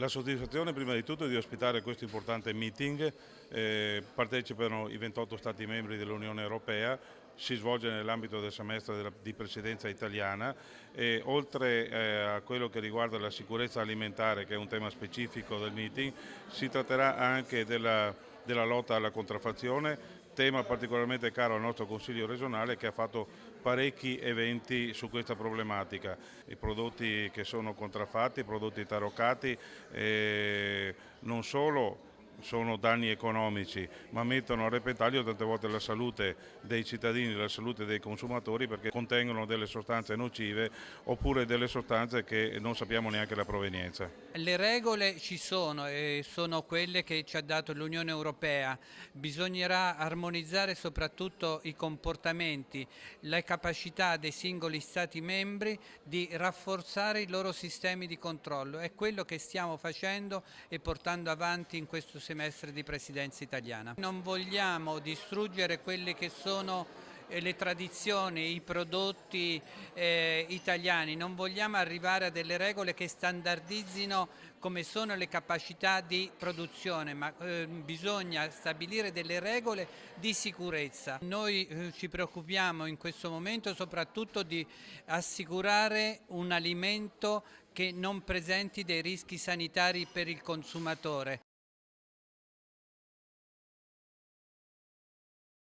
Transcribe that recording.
La soddisfazione prima di tutto è di ospitare questo importante meeting, partecipano i 28 Stati membri dell'Unione Europea, si svolge nell'ambito del semestre di presidenza italiana e oltre a quello che riguarda la sicurezza alimentare, che è un tema specifico del meeting, si tratterà anche della lotta alla contraffazione, tema particolarmente caro al nostro Consiglio regionale che ha fatto parecchi eventi su questa problematica. I prodotti che sono contraffatti, i prodotti taroccati, non solo sono danni economici, ma mettono a repentaglio tante volte la salute dei cittadini, la salute dei consumatori perché contengono delle sostanze nocive oppure delle sostanze che non sappiamo neanche la provenienza. Le regole ci sono e sono quelle che ci ha dato l'Unione Europea. Bisognerà armonizzare soprattutto i comportamenti, le capacità dei singoli Stati membri di rafforzare i loro sistemi di controllo. È quello che stiamo facendo e portando avanti in questo semestre di presidenza italiana. Non vogliamo distruggere quelle che sono le tradizioni, i prodotti italiani, non vogliamo arrivare a delle regole che standardizzino come sono le capacità di produzione, ma bisogna stabilire delle regole di sicurezza. Noi ci preoccupiamo in questo momento soprattutto di assicurare un alimento che non presenti dei rischi sanitari per il consumatore.